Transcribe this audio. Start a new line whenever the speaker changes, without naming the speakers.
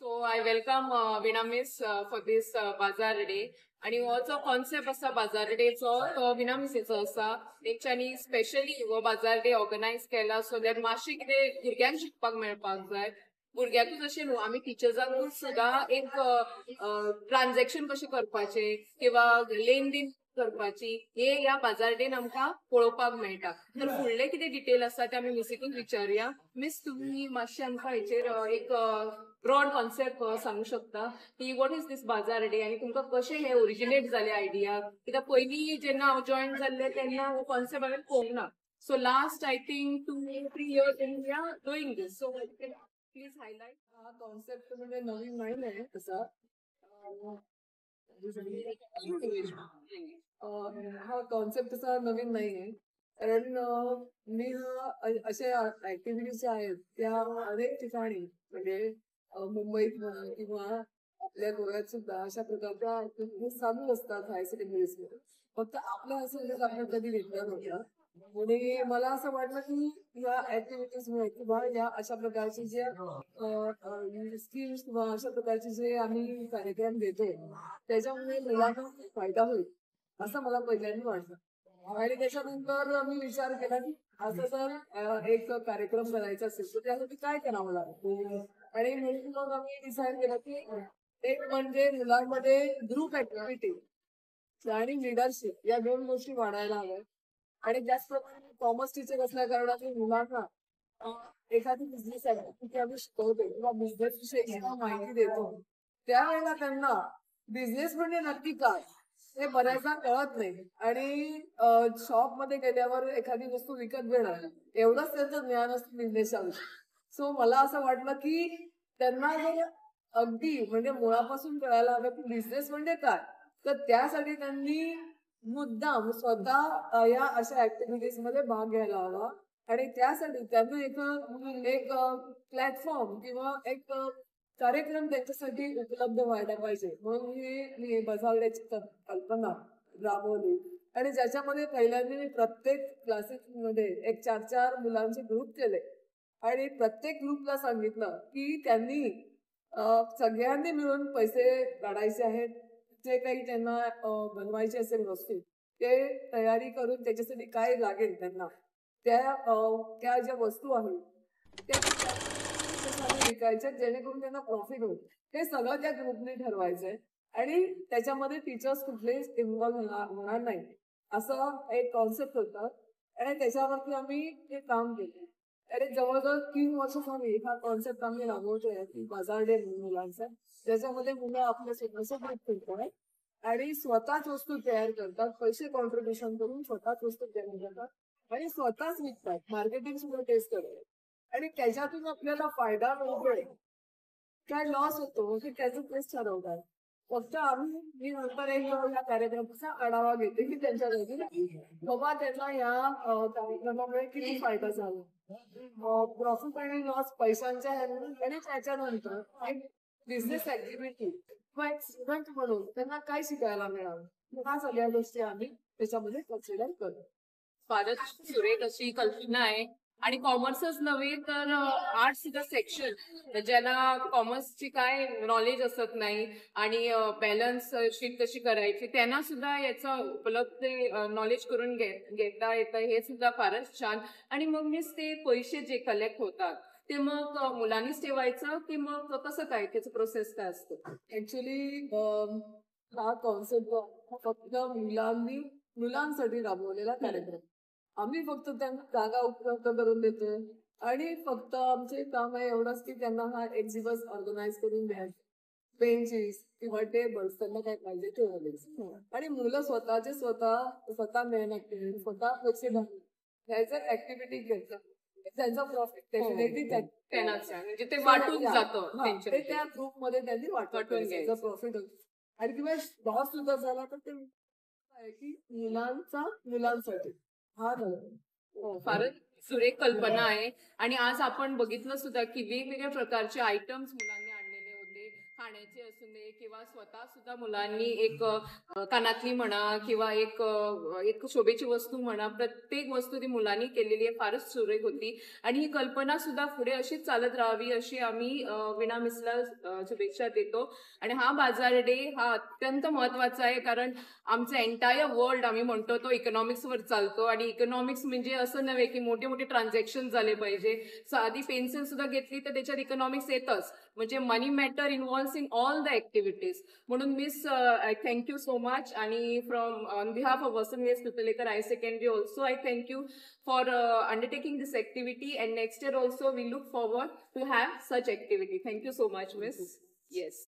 So I welcome Veena Miss for this Bazaar Day. आणि हो जो कॉन्सेप्ट असा बाजार डेचो तो विना मिसेचो असा तेंच्यांनी स्पेशली हो बाजार डे ऑर्गनायज केला सो दॅट मातशें कितें भुरग्यांक शिकपाक मेळपाक जाय. भुरग्यांकूच अशें न्हू आमी टिचर्सांकूच सुद्दां एक ट्रान्झॅक्शन कशें करपाचें किंवा लेनदेन करपाची हे ह्या बाजार डेन आमकां पळोवपाक मेळटा. तर फुडले कितें डिटेल आसा ते आमी मिसीकूच विचारया. मिस तुम्ही मातशें आमकां हेचेर एक ब्रॉड कॉन्सेप्ट सांगू शकता की वॉट इज दीस बाजार डे आनी तुमकां कशें हे ओरिजिनेट जाले आयडिया. कित्याक पयलीं जेन्ना हांव जॉयन जाल्लें तेन्ना हो कॉन्सेप्ट हांवें पळोवंक ना. So last I think 2-3 years we are doing this. So please highlight.
हा कॉन्सेप्ट म्हणजे नवीन नाही आहे तसा. हा कॉन्सेप्ट तसा नवीन नाहीये कारण मी अशा ऍक्टिव्हिटीज ज्या आहेत त्या अनेक ठिकाणी म्हणजे मुंबईत किंवा आपल्या गोव्यात सुद्धा अशा प्रकारच्या ऍक्टिव्हिटीज चालू असतात हायर सेकंडरीजमध्ये. फक्त आपल्या असं आपण कधी घेतल्या नव्हत्या आणि मला असं वाटलं की या ऍक्टिव्हिटीजमुळे किंवा या अशा प्रकारचे जे स्कीम्स किंवा अशा प्रकारचे जे आम्ही कार्यक्रम देतो त्याच्यामुळे मुलांना फायदा होईल असं मला पहिल्यांदा वाटलं. आणि त्याच्यानंतर मी विचार केला की असं जर एक कार्यक्रम करायचा असेल तर त्यासाठी काय करावं लागेल. आणि म्हणून मग आम्ही डिसाईड केलं की एक म्हणजे मुलांमध्ये ग्रुप ऍक्टिव्हिटी आणि लिडरशिप या दोन गोष्टी वाढायला हव्या. आणि त्याचप्रमाणे कॉमर्स टीचर असल्या कारणाने मुलांना एखादी बिझनेस ऍक्टिव्हिटी आम्ही शिकवतो किंवा बिझनेस विषयी माहिती देतो त्यावेळेला त्यांना बिझनेस म्हणजे नक्की काय हे बऱ्याचदा कळत नाही. आणि शॉपमध्ये गेल्यावर एखादी वस्तू विकत घेणार एवढंच त्यांचं ज्ञान असतं बिझनेसविषयी. सो मला असं वाटलं की त्यांना जर अगदी म्हणजे मुळापासून कळायला हवं की बिझनेस म्हणजे काय तर त्यासाठी त्यांनी मुद्दाम स्वतः या अशा ऍक्टिव्हिटीज मध्ये भाग घ्यायला हवा. आणि त्यासाठी त्यांना एक प्लॅटफॉर्म किंवा एक कार्यक्रम त्यांच्यासाठी उपलब्ध व्हायला पाहिजे म्हणून मी बाजार डेची कल्पना राबवली. आणि ज्याच्यामध्ये पहिल्यांदा मी प्रत्येक क्लासेसमध्ये एक 4-4 मुलांचे ग्रुप केले आणि प्रत्येक ग्रुपला सांगितलं की त्यांनी सगळ्यांनी मिळून पैसे काढायचे आहेत. जे काही त्यांना बनवायचे असेल वस्तू ते तयारी करून त्याच्यासाठी काय लागेल त्यांना त्या ज्या वस्तू आहेत त्या विकायच्या जेणेकरून त्यांना प्रॉफिट होईल. हे सगळं त्या ग्रुपने ठरवायचंय आणि त्याच्यामध्ये टीचर्स कुठलेही इन्व्हॉल्व्ह होणार नाही असं एक कॉन्सेप्ट होता. आणि त्याच्यावरती आम्ही हे काम केलं. आणि जवळजवळ 3 वर्ष झाली हा कॉन्सेप्ट आम्ही राबवतोय की बाजार डे मुलांचा ज्याच्यामध्ये मुलं आपल्या स्वतःचा ग्रुप करतात आणि स्वतःच वस्तू तयार करतात. पैसे कॉन्ट्रीब्युशन करून स्वतःच वस्तू तयार करतात आणि स्वतःच विकतात. मार्केटिंग सुद्धा टेस्ट करतात. आणि त्याच्यातून आपल्याला फायदा मिळतोय काय लॉस होतो की त्याचं टेस्ट ठरवतात. फक्त मी नंतर एक या कार्यक्रमाचा आढावा घेते की त्यांच्या जागी बाबा त्यांना या कार्यक्रमामुळे किती फायदा झाला प्रॉफिट आणि लॉस पैशांच्या आणि त्याच्यानंतर एक बिझनेस ऍक्टिव्हिटी किंवा एक स्टुडंट म्हणून त्यांना काय शिकायला मिळालं ह्या सगळ्या गोष्टी आम्ही त्याच्यामध्ये कन्सिडर करतो.
फारच सुरेख अशी कल्पना आहे. आणि कॉमर्सच नव्हे तर आर्ट्सचं सेक्शन ज्याला कॉमर्सची काय नॉलेज असत नाही आणि बॅलन्स शीट कशी करायची त्यांना सुद्धा याचं उपलब्ध नॉलेज करून घेता येतं हे सुद्धा फारच छान. आणि मग मीच ते पैसे जे कलेक्ट होतात ते मग मुलांनीच ठेवायचं की मग कसं काय त्याचं प्रोसेस काय असतं.
ऍक्च्युली हा कॉन्सेप्ट फक्त मुलांसाठी राबवलेला कार्यक्रम. आम्ही फक्त त्यांना जागा उपलब्ध करून देतोय आणि फक्त आमचे काम आहे एवढंच की त्यांना हा एक दिवस ऑर्गनाईज करून द्यायचं. बेंचेस किंवा टेबल्स त्यांना काय पाहिजे ते वगैरे. आणि मुलं स्वतः मेहनत करून स्वतः पैसे घालून ह्याचं ऍक्टिव्हिटी घेतात. त्यांचा प्रॉफिट
म्हणजे ते वाटून जातं
ते त्या ग्रुप मध्ये त्यांनी वाटून घ्यायचं प्रॉफिट होतं. आणि किंवा लॉस सुद्धा झाला तर ते आहे की मुलांसाठी हा
फारच सुरेख कल्पना आहे. आणि आज आपण बघितलं सुद्धा की वेगवेगळ्या प्रकारचे आयटम्स मुलांनी आणलेले होते. खाण्याची असू दे किंवा स्वतः सुद्धा मुलांनी एक कानातली म्हणा किंवा एक शोभेची वस्तू म्हणा, प्रत्येक वस्तू ती मुलांनी केलेली आहे, फारच सुरेख होती. आणि ही कल्पना सुद्धा पुढे अशीच चालत राहावी अशी आम्ही वीणा मिसला शुभेच्छा देतो. आणि हा बाजार डे हा अत्यंत महत्वाचा आहे, कारण आमचं एंटायर वर्ल्ड आम्ही म्हणतो तो इकॉनॉमिक्सवर चालतो. आणि इकॉनॉमिक्स म्हणजे असं नव्हे की मोठे मोठे ट्रान्झॅक्शन झाले पाहिजे. साधी पेन्सिल सुद्धा घेतली तर त्याच्यात इकॉनॉमिक्स येतच, म्हणजे money matter involve in all the activities. म्हणून miss I thank you so much. आणि from on behalf of Vasan V.S. Pipalekar High Secondary also I thank you for undertaking this activity, and next year also we look forward to have such activity. Thank you so much, Miss. Yes.